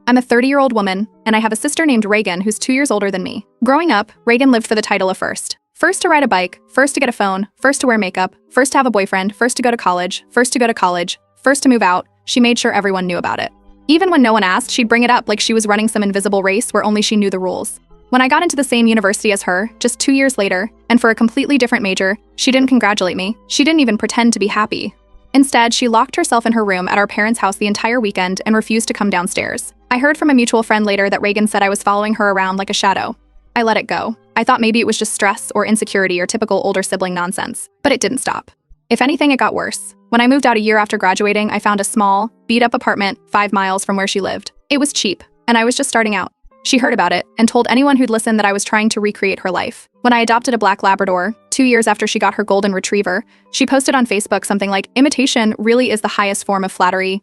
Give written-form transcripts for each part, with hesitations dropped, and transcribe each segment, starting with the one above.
I'm a 30-year-old woman, and I have a sister named Reagan who's 2 years older than me. Growing up, Reagan lived for the title of first. First to ride a bike, first to get a phone, first to wear makeup, first to have a boyfriend, first to go to college, first to move out. She made sure everyone knew about it. Even when no one asked, she'd bring it up like she was running some invisible race where only she knew the rules. When I got into the same university as her, just 2 years later, and for a completely different major, she didn't congratulate me. She didn't even pretend to be happy. Instead, she locked herself in her room at our parents' house the entire weekend and refused to come downstairs. I heard from a mutual friend later that Reagan said I was following her around like a shadow. I let it go. I thought maybe it was just stress or insecurity or typical older sibling nonsense, but it didn't stop. If anything, it got worse. When I moved out a year after graduating, I found a small, beat-up apartment 5 miles from where she lived. It was cheap, and I was just starting out. She heard about it and told anyone who'd listen that I was trying to recreate her life. When I adopted a black Labrador, 2 years after she got her golden retriever, she posted on Facebook something like, "Imitation really is the highest form of flattery,"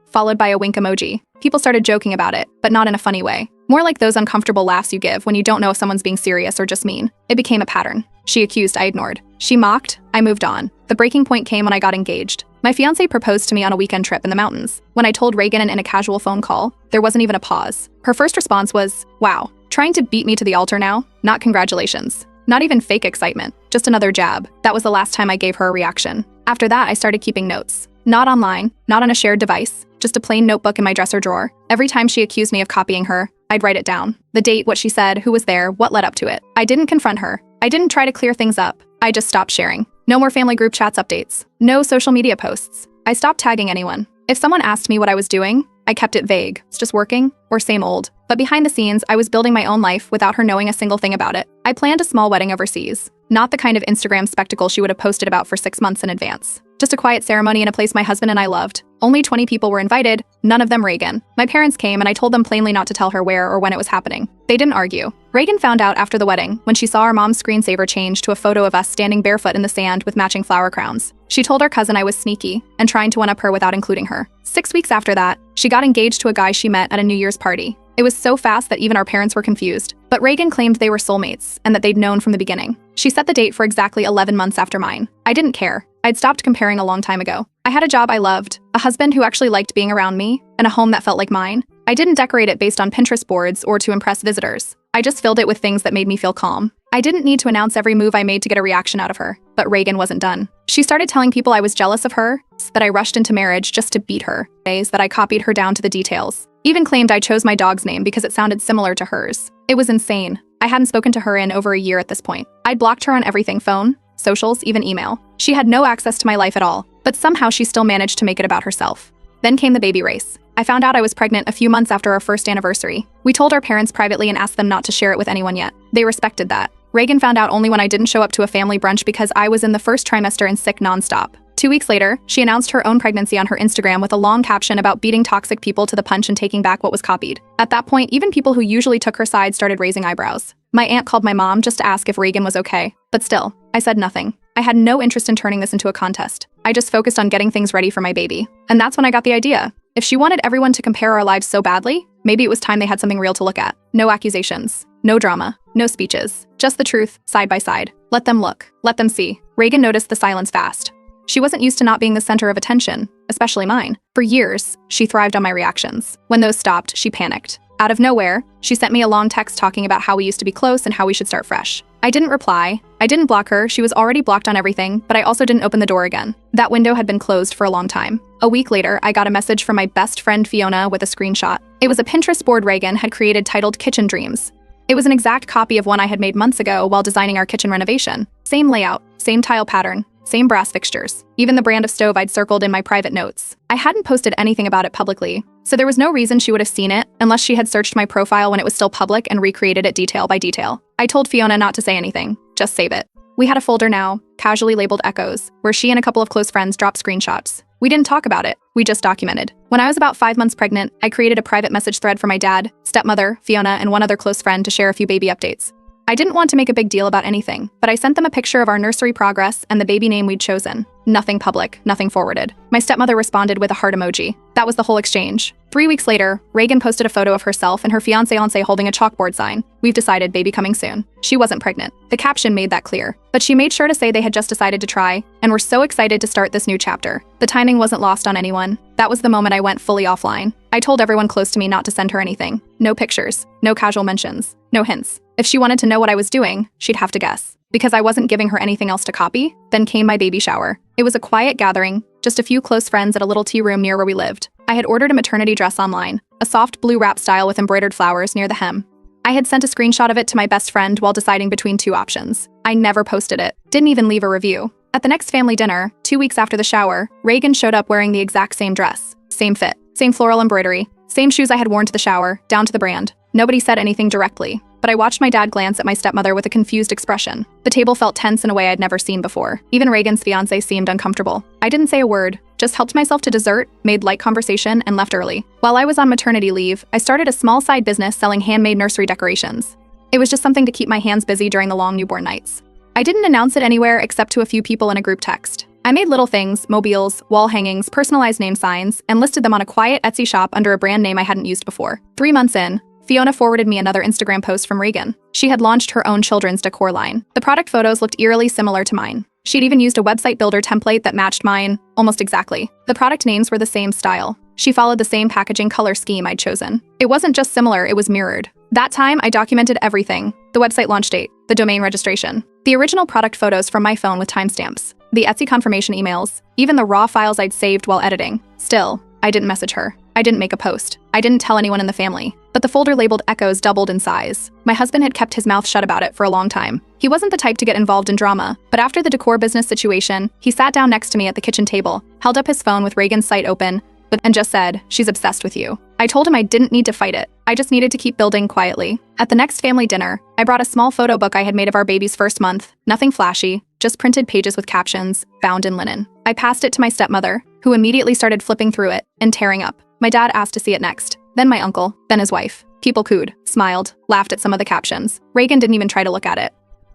followed by a wink emoji. People started joking about it, but not in a funny way. More like those uncomfortable laughs you give when you don't know if someone's being serious or just mean. It became a pattern. She accused, I ignored. She mocked, I moved on. The breaking point came when I got engaged. My fiancé proposed to me on a weekend trip in the mountains. When I told Reagan in a casual phone call, there wasn't even a pause. Her first response was, "Wow, trying to beat me to the altar now? Not congratulations." Not even fake excitement, just another jab. That was the last time I gave her a reaction. After that, I started keeping notes. Not online, not on a shared device, just a plain notebook in my dresser drawer. Every time she accused me of copying her, I'd write it down. The date, what she said, who was there, what led up to it. I didn't confront her. I didn't try to clear things up. I just stopped sharing. No more family group chats updates. No social media posts. I stopped tagging anyone. If someone asked me what I was doing, I kept it vague. It's just working, or same old. But behind the scenes, I was building my own life without her knowing a single thing about it. I planned a small wedding overseas. Not the kind of Instagram spectacle she would have posted about for 6 months in advance. Just a quiet ceremony in a place my husband and I loved. Only 20 people were invited, none of them Reagan. My parents came and I told them plainly not to tell her where or when it was happening. They didn't argue. Reagan found out after the wedding, when she saw our mom's screensaver change to a photo of us standing barefoot in the sand with matching flower crowns. She told our cousin I was sneaky and trying to one-up her without including her. 6 weeks after that, she got engaged to a guy she met at a New Year's party. It was so fast that even our parents were confused, but Reagan claimed they were soulmates and that they'd known from the beginning. She set the date for exactly 11 months after mine. I didn't care. I'd stopped comparing a long time ago. I had a job I loved, a husband who actually liked being around me, and a home that felt like mine. I didn't decorate it based on Pinterest boards or to impress visitors. I just filled it with things that made me feel calm. I didn't need to announce every move I made to get a reaction out of her, but Reagan wasn't done. She started telling people I was jealous of her, that I rushed into marriage just to beat her, that I copied her down to the details. Even claimed I chose my dog's name because it sounded similar to hers. It was insane. I hadn't spoken to her in over a year at this point. I'd blocked her on everything: phone, socials, even email. She had no access to my life at all, but somehow she still managed to make it about herself. Then came the baby race. I found out I was pregnant a few months after our first anniversary. We told our parents privately and asked them not to share it with anyone yet. They respected that. Reagan found out only when I didn't show up to a family brunch because I was in the first trimester and sick nonstop. 2 weeks later, she announced her own pregnancy on her Instagram with a long caption about beating toxic people to the punch and taking back what was copied. At that point, even people who usually took her side started raising eyebrows. My aunt called my mom just to ask if Reagan was okay. But still, I said nothing. I had no interest in turning this into a contest. I just focused on getting things ready for my baby. And that's when I got the idea. If she wanted everyone to compare our lives so badly, maybe it was time they had something real to look at. No accusations. No drama. No speeches. Just the truth, side by side. Let them look. Let them see. Reagan noticed the silence fast. She wasn't used to not being the center of attention, especially mine. For years, she thrived on my reactions. When those stopped, she panicked. Out of nowhere, she sent me a long text talking about how we used to be close and how we should start fresh. I didn't reply. I didn't block her. She was already blocked on everything, but I also didn't open the door again. That window had been closed for a long time. A week later, I got a message from my best friend Fiona with a screenshot. It was a Pinterest board Reagan had created titled Kitchen Dreams. It was an exact copy of one I had made months ago while designing our kitchen renovation. Same layout, same tile pattern, same brass fixtures, even the brand of stove I'd circled in my private notes. I hadn't posted anything about it publicly, so there was no reason she would have seen it unless she had searched my profile when it was still public and recreated it detail by detail. I told Fiona not to say anything, just save it. We had a folder now, casually labeled Echoes, where she and a couple of close friends dropped screenshots. We didn't talk about it, we just documented. When I was about 5 months pregnant, I created a private message thread for my dad, stepmother, Fiona, and one other close friend to share a few baby updates. I didn't want to make a big deal about anything, but I sent them a picture of our nursery progress and the baby name we'd chosen. Nothing public, nothing forwarded. My stepmother responded with a heart emoji. That was the whole exchange. 3 weeks later, Reagan posted a photo of herself and her fiancé holding a chalkboard sign. We've decided, baby coming soon. She wasn't pregnant. The caption made that clear. But she made sure to say they had just decided to try, and were so excited to start this new chapter. The timing wasn't lost on anyone. That was the moment I went fully offline. I told everyone close to me not to send her anything. No pictures, no casual mentions, no hints. If she wanted to know what I was doing, she'd have to guess. Because I wasn't giving her anything else to copy, then came my baby shower. It was a quiet gathering, just a few close friends at a little tea room near where we lived. I had ordered a maternity dress online, a soft blue wrap style with embroidered flowers near the hem. I had sent a screenshot of it to my best friend while deciding between 2 options. I never posted it, didn't even leave a review. At the next family dinner, 2 weeks after the shower, Reagan showed up wearing the exact same dress, same fit, same floral embroidery, same shoes I had worn to the shower, down to the brand. Nobody said anything directly, but I watched my dad glance at my stepmother with a confused expression. The table felt tense in a way I'd never seen before. Even Reagan's fiancé seemed uncomfortable. I didn't say a word, just helped myself to dessert, made light conversation, and left early. While I was on maternity leave, I started a small side business selling handmade nursery decorations. It was just something to keep my hands busy during the long newborn nights. I didn't announce it anywhere except to a few people in a group text. I made little things, mobiles, wall hangings, personalized name signs, and listed them on a quiet Etsy shop under a brand name I hadn't used before. 3 months in, Fiona forwarded me another Instagram post from Reagan. She had launched her own children's decor line. The product photos looked eerily similar to mine. She'd even used a website builder template that matched mine, almost exactly. The product names were the same style. She followed the same packaging color scheme I'd chosen. It wasn't just similar, it was mirrored. That time, I documented everything. The website launch date, the domain registration, the original product photos from my phone with timestamps, the Etsy confirmation emails, even the raw files I'd saved while editing. Still, I didn't message her. I didn't make a post. I didn't tell anyone in the family. But the folder labeled Echoes doubled in size. My husband had kept his mouth shut about it for a long time. He wasn't the type to get involved in drama, but after the decor business situation, he sat down next to me at the kitchen table, held up his phone with Reagan's site open, and just said, "She's obsessed with you." I told him I didn't need to fight it. I just needed to keep building quietly. At the next family dinner, I brought a small photo book I had made of our baby's first month. Nothing flashy, just printed pages with captions, bound in linen. I passed it to my stepmother, who immediately started flipping through it and tearing up. My dad asked to see it next, then my uncle, then his wife. People cooed, smiled, laughed at some of the captions. Reagan didn't even try to look at it.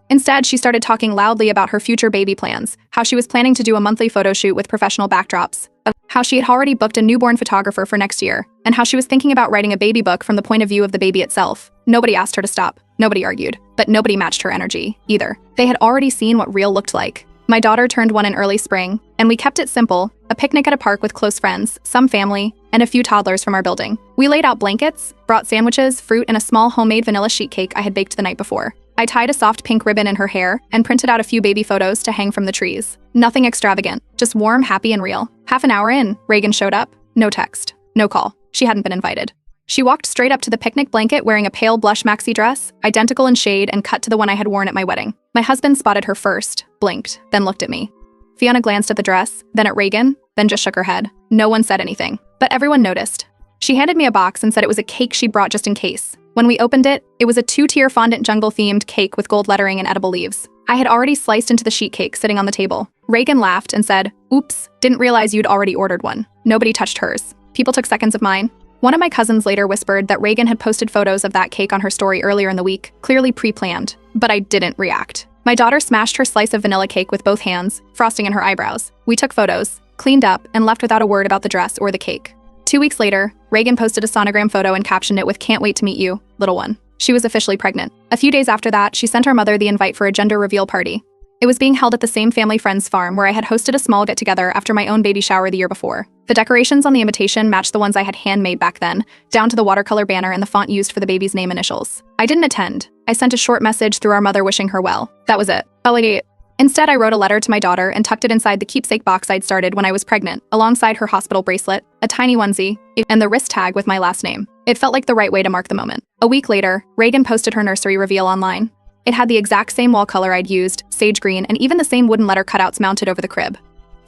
Instead, she started talking loudly about her future baby plans, how she was planning to do a monthly photo shoot with professional backdrops, how she had already booked a newborn photographer for next year, and how she was thinking about writing a baby book from the point of view of the baby itself. Nobody asked her to stop. Nobody argued. But nobody matched her energy, either. They had already seen what real looked like. My daughter turned 1 in early spring, and we kept it simple, a picnic at a park with close friends, some family, and a few toddlers from our building. We laid out blankets, brought sandwiches, fruit, and a small homemade vanilla sheet cake I had baked the night before. I tied a soft pink ribbon in her hair and printed out a few baby photos to hang from the trees. Nothing extravagant, just warm, happy, and real. Half an hour in, Reagan showed up. No text, no call. She hadn't been invited. She walked straight up to the picnic blanket wearing a pale blush maxi dress, identical in shade and cut to the one I had worn at my wedding. My husband spotted her first, blinked, then looked at me. Fiona glanced at the dress, then at Reagan, then just shook her head. No one said anything, but everyone noticed. She handed me a box and said it was a cake she brought just in case. When we opened it, it was a 2-tier fondant jungle-themed cake with gold lettering and edible leaves. I had already sliced into the sheet cake sitting on the table. Reagan laughed and said, "Oops, didn't realize you'd already ordered one." Nobody touched hers. People took seconds of mine. One of my cousins later whispered that Reagan had posted photos of that cake on her story earlier in the week, clearly pre-planned, but I didn't react. My daughter smashed her slice of vanilla cake with both hands, frosting in her eyebrows. We took photos, cleaned up, and left without a word about the dress or the cake. 2 weeks later, Reagan posted a sonogram photo and captioned it with "Can't wait to meet you, little one." She was officially pregnant. A few days after that, she sent her mother the invite for a gender reveal party. It was being held at the same family friend's farm where I had hosted a small get-together after my own baby shower the year before. The decorations on the invitation matched the ones I had handmade back then, down to the watercolor banner and the font used for the baby's name initials. I didn't attend. I sent a short message through our mother wishing her well. That was it. Instead, I wrote a letter to my daughter and tucked it inside the keepsake box I'd started when I was pregnant, alongside her hospital bracelet, a tiny onesie, and the wrist tag with my last name. It felt like the right way to mark the moment. A week later, Reagan posted her nursery reveal online. It had the exact same wall color I'd used, sage green, and even the same wooden letter cutouts mounted over the crib.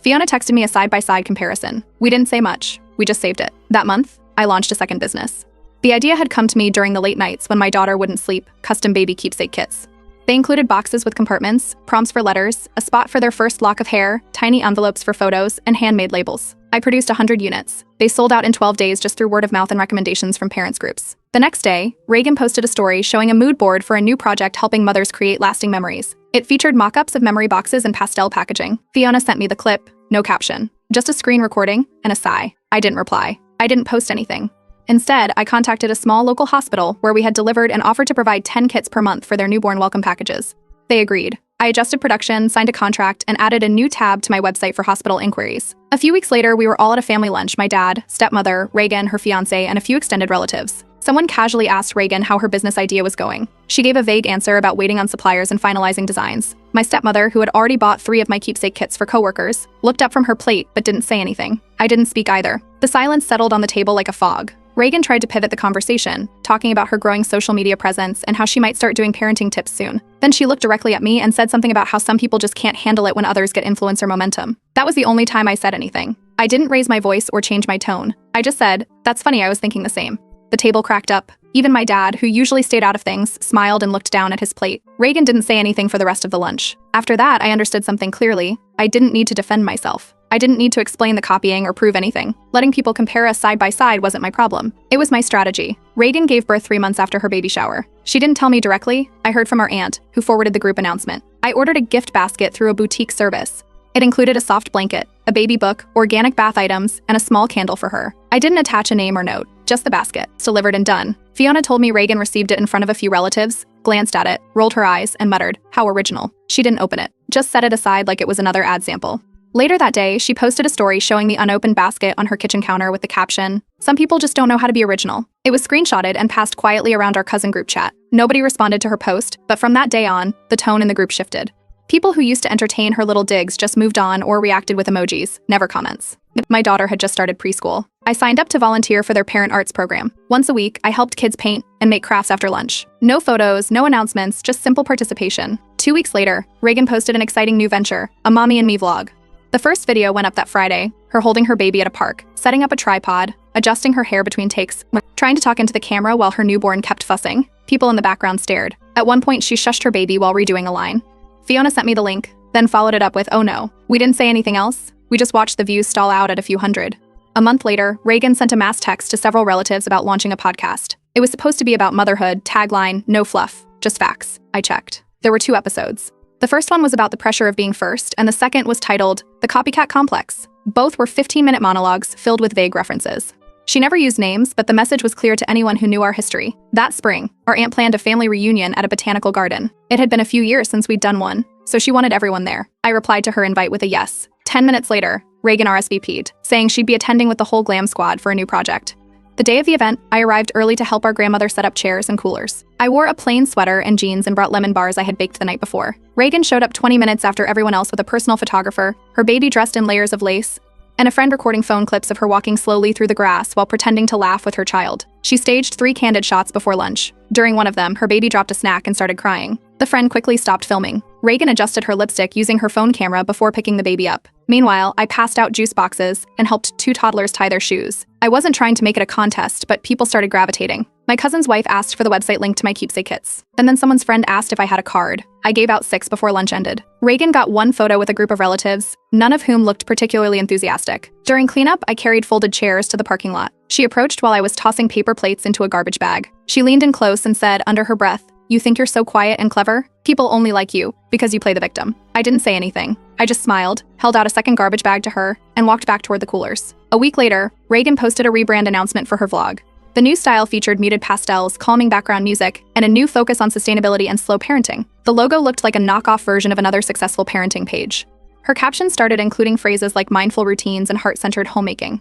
Fiona texted me a side-by-side comparison. We didn't say much. We just saved it. That month, I launched a second business. The idea had come to me during the late nights when my daughter wouldn't sleep, custom baby keepsake kits. They included boxes with compartments, prompts for letters, a spot for their first lock of hair, tiny envelopes for photos, and handmade labels. I produced 100 units. They sold out in 12 days just through word of mouth and recommendations from parents' groups. The next day, Reagan posted a story showing a mood board for a new project helping mothers create lasting memories. It featured mock-ups of memory boxes and pastel packaging. Fiona sent me the clip, no caption, just a screen recording and a sigh. I didn't reply. I didn't post anything. Instead, I contacted a small local hospital where we had delivered and offered to provide 10 kits per month for their newborn welcome packages. They agreed. I adjusted production, signed a contract, and added a new tab to my website for hospital inquiries. A few weeks later, we were all at a family lunch, my dad, stepmother, Reagan, her fiancé, and a few extended relatives. Someone casually asked Reagan how her business idea was going. She gave a vague answer about waiting on suppliers and finalizing designs. My stepmother, who had already bought 3 of my keepsake kits for coworkers, looked up from her plate but didn't say anything. I didn't speak either. The silence settled on the table like a fog. Reagan tried to pivot the conversation, talking about her growing social media presence and how she might start doing parenting tips soon. Then she looked directly at me and said something about how some people just can't handle it when others get influencer momentum. That was the only time I said anything. I didn't raise my voice or change my tone. I just said, "That's funny, I was thinking the same." The table cracked up. Even my dad, who usually stayed out of things, smiled and looked down at his plate. Reagan didn't say anything for the rest of the lunch. After that, I understood something clearly. I didn't need to defend myself. I didn't need to explain the copying or prove anything. Letting people compare us side by side wasn't my problem. It was my strategy. Reagan gave birth 3 months after her baby shower. She didn't tell me directly. I heard from our aunt, who forwarded the group announcement. I ordered a gift basket through a boutique service. It included a soft blanket, a baby book, organic bath items, and a small candle for her. I didn't attach a name or note, just the basket. It's delivered and done. Fiona told me Reagan received it in front of a few relatives, glanced at it, rolled her eyes, and muttered, "How original." She didn't open it, just set it aside like it was another ad sample. Later that day, she posted a story showing the unopened basket on her kitchen counter with the caption, "Some people just don't know how to be original." It was screenshotted and passed quietly around our cousin group chat. Nobody responded to her post, but from that day on, the tone in the group shifted. People who used to entertain her little digs just moved on or reacted with emojis, never comments. My daughter had just started preschool. I signed up to volunteer for their parent arts program. Once a week, I helped kids paint and make crafts after lunch. No photos, no announcements, just simple participation. 2 weeks later, Reagan posted an exciting new venture, a Mommy and Me vlog. The first video went up that Friday, her holding her baby at a park, setting up a tripod, adjusting her hair between takes, trying to talk into the camera while her newborn kept fussing. People in the background stared. At one point, she shushed her baby while redoing a line. Fiona sent me the link, then followed it up with, "Oh no." We didn't say anything else. We just watched the views stall out at a few hundred. A month later, Reagan sent a mass text to several relatives about launching a podcast. It was supposed to be about motherhood, tagline, no fluff, just facts. I checked. There were 2 episodes. The first one was about the pressure of being first, and the second was titled The Copycat Complex. Both were 15-minute monologues filled with vague references. She never used names, but the message was clear to anyone who knew our history. That spring, our aunt planned a family reunion at a botanical garden. It had been a few years since we'd done one, so she wanted everyone there. I replied to her invite with a yes. 10 minutes later, Reagan RSVP'd, saying she'd be attending with the whole glam squad for a new project. The day of the event, I arrived early to help our grandmother set up chairs and coolers. I wore a plain sweater and jeans and brought lemon bars I had baked the night before. Reagan showed up 20 minutes after everyone else with a personal photographer, her baby dressed in layers of lace, and a friend recording phone clips of her walking slowly through the grass while pretending to laugh with her child. She staged 3 candid shots before lunch. During one of them, her baby dropped a snack and started crying. The friend quickly stopped filming. Reagan adjusted her lipstick using her phone camera before picking the baby up. Meanwhile, I passed out juice boxes and helped 2 toddlers tie their shoes. I wasn't trying to make it a contest, but people started gravitating. My cousin's wife asked for the website link to my keepsake kits. And then someone's friend asked if I had a card. I gave out 6 before lunch ended. Reagan got 1 photo with a group of relatives, none of whom looked particularly enthusiastic. During cleanup, I carried folded chairs to the parking lot. She approached while I was tossing paper plates into a garbage bag. She leaned in close and said, under her breath, "You think you're so quiet and clever? People only like you because you play the victim." I didn't say anything. I just smiled, held out a second garbage bag to her, and walked back toward the coolers. A week later, Reagan posted a rebrand announcement for her vlog. The new style featured muted pastels, calming background music, and a new focus on sustainability and slow parenting. The logo looked like a knockoff version of another successful parenting page. Her caption started including phrases like mindful routines and heart-centered homemaking.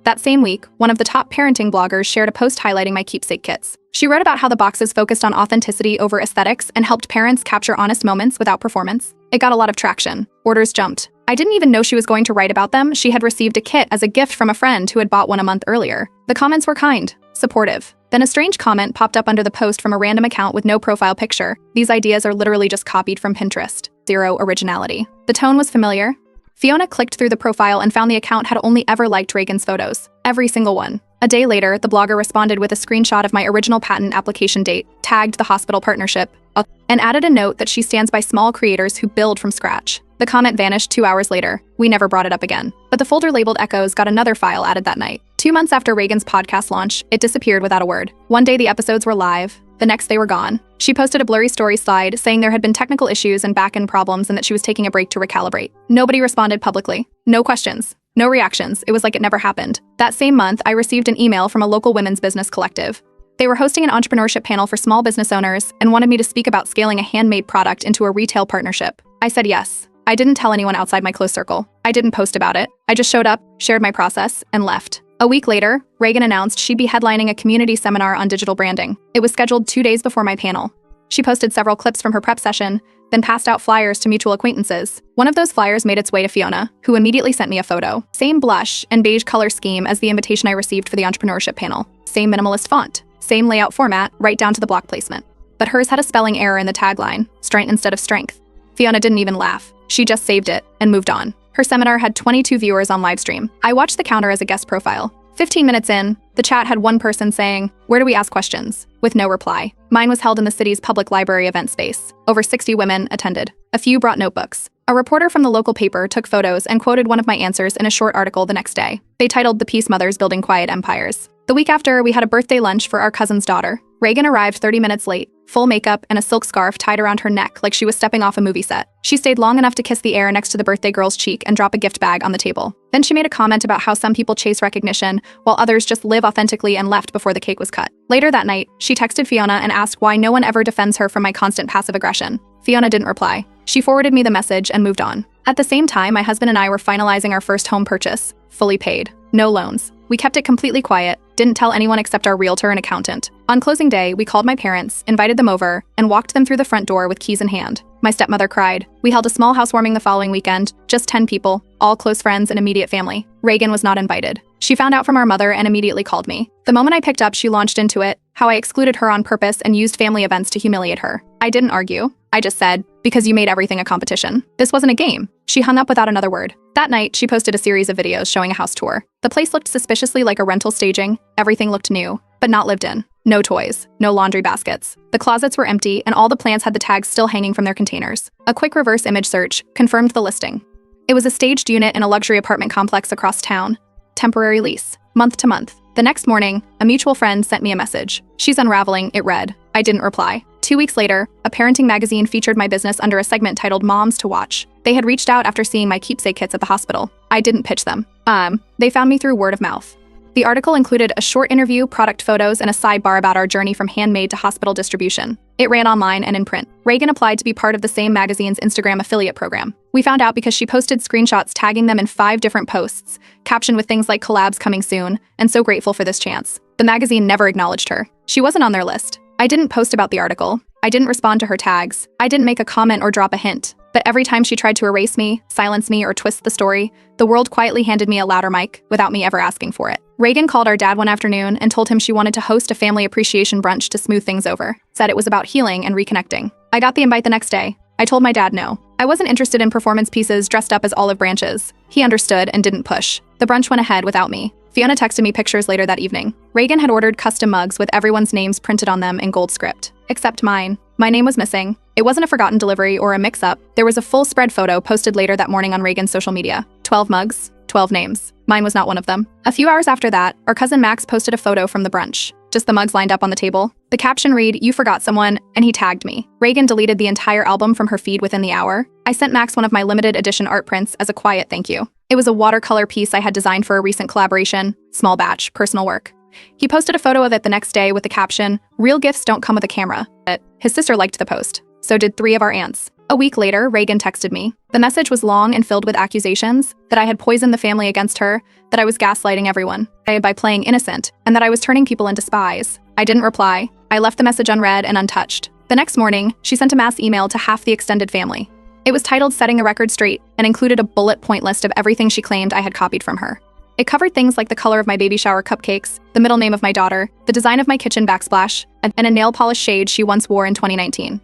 That same week, one of the top parenting bloggers shared a post highlighting my keepsake kits. She wrote about how the boxes focused on authenticity over aesthetics and helped parents capture honest moments without performance. It got a lot of traction. Orders jumped. I didn't even know she was going to write about them. She had received a kit as a gift from a friend who had bought one a month earlier. The comments were kind, supportive. Then a strange comment popped up under the post from a random account with no profile picture. "These ideas are literally just copied from Pinterest. Zero originality." The tone was familiar. Fiona clicked through the profile and found the account had only ever liked Reagan's photos. Every single one. A day later, the blogger responded with a screenshot of my original patent application date, tagged the hospital partnership, and added a note that she stands by small creators who build from scratch. The comment vanished 2 hours later. We never brought it up again. But the folder labeled Echoes got another file added that night. 2 months after Reagan's podcast launch, it disappeared without a word. One day the episodes were live, the next they were gone. She posted a blurry story slide saying there had been technical issues and back-end problems and that she was taking a break to recalibrate. Nobody responded publicly. No questions. No reactions. It was like it never happened. That same month, I received an email from a local women's business collective. They were hosting an entrepreneurship panel for small business owners and wanted me to speak about scaling a handmade product into a retail partnership. I said yes. I didn't tell anyone outside my close circle. I didn't post about it. I just showed up, shared my process, and left. A week later, Reagan announced she'd be headlining a community seminar on digital branding. It was scheduled 2 days before my panel. She posted several clips from her prep session, then passed out flyers to mutual acquaintances. One of those flyers made its way to Fiona, who immediately sent me a photo. Same blush and beige color scheme as the invitation I received for the entrepreneurship panel. Same minimalist font. Same layout format, right down to the block placement. But hers had a spelling error in the tagline, strength instead of strength. Fiona didn't even laugh. She just saved it and moved on. Her seminar had 22 viewers on livestream. I watched the counter as a guest profile. 15 minutes in, the chat had one person saying, "Where do we ask questions?" with no reply. Mine was held in the city's public library event space. Over 60 women attended. A few brought notebooks. A reporter from the local paper took photos and quoted one of my answers in a short article the next day. They titled "The Peace Mothers Building Quiet Empires." The week after, we had a birthday lunch for our cousin's daughter. Reagan arrived 30 minutes late, full makeup and a silk scarf tied around her neck like she was stepping off a movie set. She stayed long enough to kiss the air next to the birthday girl's cheek and drop a gift bag on the table. Then she made a comment about how some people chase recognition while others just live authentically and left before the cake was cut. Later that night, she texted Fiona and asked why no one ever defends her from my constant passive aggression. Fiona didn't reply. She forwarded me the message and moved on. At the same time, my husband and I were finalizing our first home purchase, fully paid. No loans. We kept it completely quiet, didn't tell anyone except our realtor and accountant. On closing day, we called my parents, invited them over, and walked them through the front door with keys in hand. My stepmother cried. We held a small housewarming the following weekend, just 10 people, all close friends and immediate family. Reagan was not invited. She found out from our mother and immediately called me. The moment I picked up, she launched into it, how I excluded her on purpose and used family events to humiliate her. I didn't argue. I just said, "Because you made everything a competition." This wasn't a game. She hung up without another word. That night, she posted a series of videos showing a house tour. The place looked suspiciously like a rental staging. Everything looked new, but not lived in. No toys, no laundry baskets. The closets were empty, and all the plants had the tags still hanging from their containers. A quick reverse image search confirmed the listing. It was a staged unit in a luxury apartment complex across town. Temporary lease, month to month. The next morning, a mutual friend sent me a message. "She's unraveling," it read. I didn't reply. 2 weeks later, a parenting magazine featured my business under a segment titled Moms to Watch. They had reached out after seeing my keepsake kits at the hospital. I didn't pitch them. They found me through word of mouth. The article included a short interview, product photos, and a sidebar about our journey from handmade to hospital distribution. It ran online and in print. Reagan applied to be part of the same magazine's Instagram affiliate program. We found out because she posted screenshots tagging them in 5 different posts, captioned with things like "collabs coming soon," and "so grateful for this chance." The magazine never acknowledged her. She wasn't on their list. I didn't post about the article. I didn't respond to her tags. I didn't make a comment or drop a hint. But every time she tried to erase me, silence me, or twist the story, the world quietly handed me a louder mic without me ever asking for it. Reagan called our dad one afternoon and told him she wanted to host a family appreciation brunch to smooth things over. Said it was about healing and reconnecting. I got the invite the next day. I told my dad no. I wasn't interested in performance pieces dressed up as olive branches. He understood and didn't push. The brunch went ahead without me. Fiona texted me pictures later that evening. Reagan had ordered custom mugs with everyone's names printed on them in gold script. Except mine. My name was missing. It wasn't a forgotten delivery or a mix-up. There was a full spread photo posted later that morning on Reagan's social media. 12 mugs, 12 names. Mine was not one of them. A few hours after that, our cousin Max posted a photo from the brunch. Just the mugs lined up on the table. The caption read, "You forgot someone," and he tagged me. Reagan deleted the entire album from her feed within the hour. I sent Max one of my limited edition art prints as a quiet thank you. It was a watercolor piece I had designed for a recent collaboration, small batch, personal work. He posted a photo of it the next day with the caption, "Real gifts don't come with a camera." His sister liked the post. So did 3 of our aunts. A week later, Reagan texted me. The message was long and filled with accusations, that I had poisoned the family against her, that I was gaslighting everyone by playing innocent, and that I was turning people into spies. I didn't reply. I left the message unread and untouched. The next morning, she sent a mass email to half the extended family. It was titled "Setting a Record Straight" and included a bullet point list of everything she claimed I had copied from her. It covered things like the color of my baby shower cupcakes, the middle name of my daughter, the design of my kitchen backsplash, and a nail polish shade she once wore in 2019.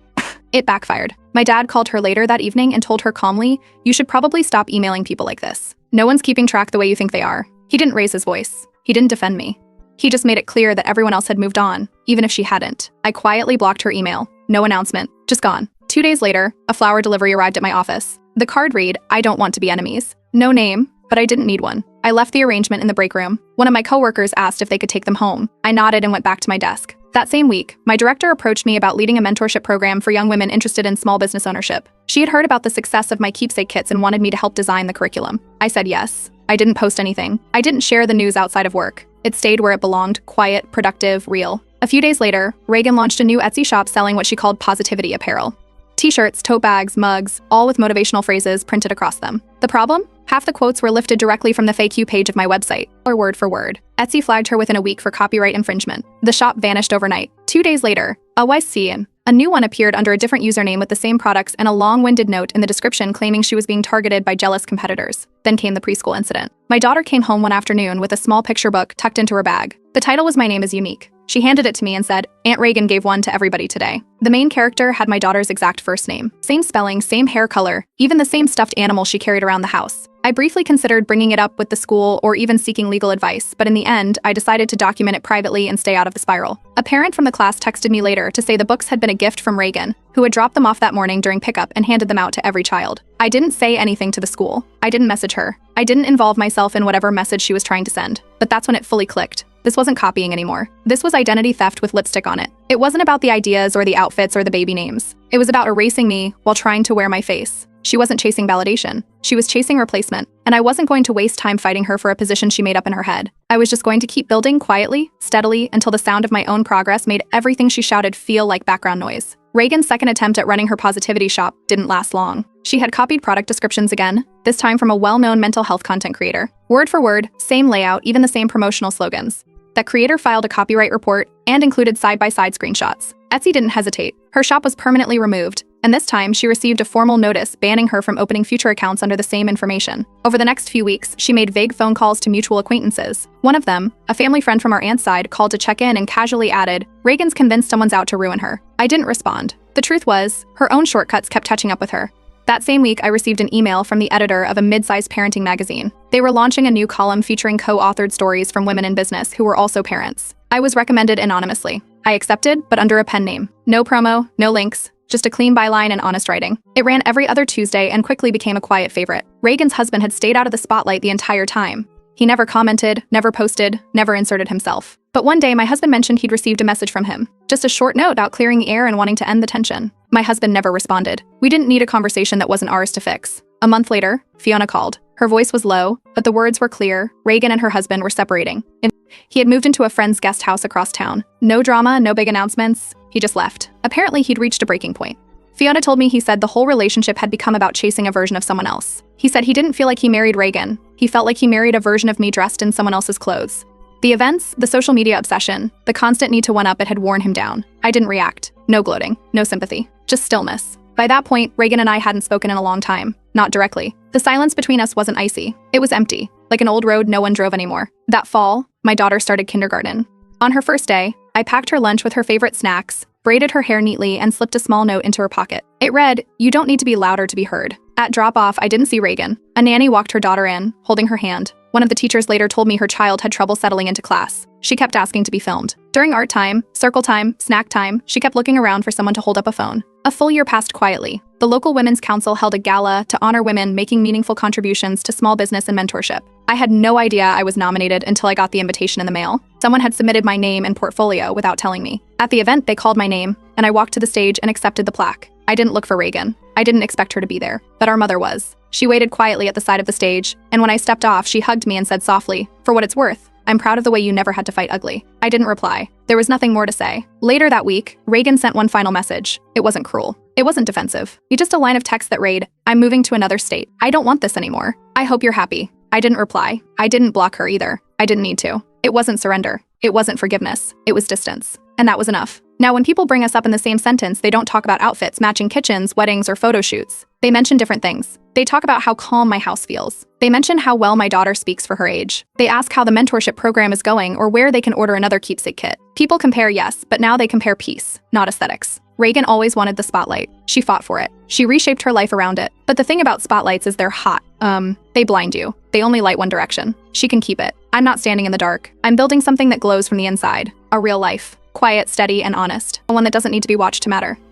It backfired. My dad called her later that evening and told her calmly, "You should probably stop emailing people like this. No one's keeping track the way you think they are." He didn't raise his voice. He didn't defend me. He just made it clear that everyone else had moved on, even if she hadn't. I quietly blocked her email. No announcement. Just gone. 2 days later, a flower delivery arrived at my office. The card read, "I don't want to be enemies." No name, but I didn't need one. I left the arrangement in the break room. One of my coworkers asked if they could take them home. I nodded and went back to my desk. That same week, my director approached me about leading a mentorship program for young women interested in small business ownership. She had heard about the success of my keepsake kits and wanted me to help design the curriculum. I said yes. I didn't post anything. I didn't share the news outside of work. It stayed where it belonged, quiet, productive, real. A few days later, Reagan launched a new Etsy shop selling what she called positivity apparel. T-shirts, tote bags, mugs, all with motivational phrases printed across them. The problem? Half the quotes were lifted directly from the FAQ page of my website, or word for word. Etsy flagged her within a week for copyright infringement. The shop vanished overnight. 2 days later, a new one appeared under a different username with the same products and a long-winded note in the description claiming she was being targeted by jealous competitors. Then came the preschool incident. My daughter came home one afternoon with a small picture book tucked into her bag. The title was "My Name is Unique." She handed it to me and said, "Aunt Reagan gave one to everybody today." The main character had my daughter's exact first name. Same spelling, same hair color, even the same stuffed animal she carried around the house. I briefly considered bringing it up with the school or even seeking legal advice, but in the end, I decided to document it privately and stay out of the spiral. A parent from the class texted me later to say the books had been a gift from Reagan, who had dropped them off that morning during pickup and handed them out to every child. I didn't say anything to the school. I didn't message her. I didn't involve myself in whatever message she was trying to send. But that's when it fully clicked. This wasn't copying anymore. This was identity theft with lipstick on it. It wasn't about the ideas or the outfits or the baby names. It was about erasing me while trying to wear my face. She wasn't chasing validation. She was chasing replacement, and I wasn't going to waste time fighting her for a position she made up in her head. I was just going to keep building quietly, steadily, until the sound of my own progress made everything she shouted feel like background noise. Reagan's second attempt at running her positivity shop didn't last long. She had copied product descriptions again, this time from a well-known mental health content creator. Word for word, same layout, even the same promotional slogans. That creator filed a copyright report and included side-by-side screenshots. Etsy didn't hesitate. Her shop was permanently removed, and this time she received a formal notice banning her from opening future accounts under the same information. Over the next few weeks, she made vague phone calls to mutual acquaintances. One of them, a family friend from our aunt's side, called to check in and casually added, "Reagan's convinced someone's out to ruin her." I didn't respond. The truth was, her own shortcuts kept catching up with her. That same week, I received an email from the editor of a mid-sized parenting magazine. They were launching a new column featuring co-authored stories from women in business who were also parents. I was recommended anonymously. I accepted, but under a pen name. No promo, no links, just a clean byline and honest writing. It ran every other Tuesday and quickly became a quiet favorite. Reagan's husband had stayed out of the spotlight the entire time. He never commented, never posted, never inserted himself. But one day, my husband mentioned he'd received a message from him. Just a short note about clearing the air and wanting to end the tension. My husband never responded. We didn't need a conversation that wasn't ours to fix. A month later, Fiona called. Her voice was low, but the words were clear. Reagan and her husband were separating. He had moved into a friend's guest house across town. No drama, no big announcements. He just left. Apparently, he'd reached a breaking point. Fiona told me he said the whole relationship had become about chasing a version of someone else. He said he didn't feel like he married Reagan. He felt like he married a version of me dressed in someone else's clothes. The events, the social media obsession, the constant need to one-up it had worn him down. I didn't react. No gloating, no sympathy, just stillness. By that point, Reagan and I hadn't spoken in a long time. Not directly. The silence between us wasn't icy. It was empty, like an old road no one drove anymore. That fall, my daughter started kindergarten. On her first day, I packed her lunch with her favorite snacks, braided her hair neatly, and slipped a small note into her pocket. It read, "You don't need to be louder to be heard." At drop-off, I didn't see Reagan. A nanny walked her daughter in, holding her hand. One of the teachers later told me her child had trouble settling into class. She kept asking to be filmed. During art time, circle time, snack time, she kept looking around for someone to hold up a phone. A full year passed quietly. The local Women's Council held a gala to honor women making meaningful contributions to small business and mentorship. I had no idea I was nominated until I got the invitation in the mail. Someone had submitted my name and portfolio without telling me. At the event, they called my name, and I walked to the stage and accepted the plaque. I didn't look for Reagan. I didn't expect her to be there, but our mother was. She waited quietly at the side of the stage, and when I stepped off, she hugged me and said softly, "For what it's worth, I'm proud of the way you never had to fight ugly." I didn't reply. There was nothing more to say. Later that week, Reagan sent one final message. It wasn't cruel. It wasn't defensive. Just a line of text that read, "I'm moving to another state. I don't want this anymore. I hope you're happy." I didn't reply. I didn't block her either. I didn't need to. It wasn't surrender. It wasn't forgiveness. It was distance. And that was enough. Now, when people bring us up in the same sentence, they don't talk about outfits, matching kitchens, weddings, or photo shoots. They mention different things. They talk about how calm my house feels. They mention how well my daughter speaks for her age. They ask how the mentorship program is going or where they can order another keepsake kit. People compare, yes, but now they compare peace, not aesthetics. Reagan always wanted the spotlight. She fought for it. She reshaped her life around it. But the thing about spotlights is they're hot. They blind you. They only light one direction. She can keep it. I'm not standing in the dark. I'm building something that glows from the inside. A real life. Quiet, steady, and honest. One that doesn't need to be watched to matter.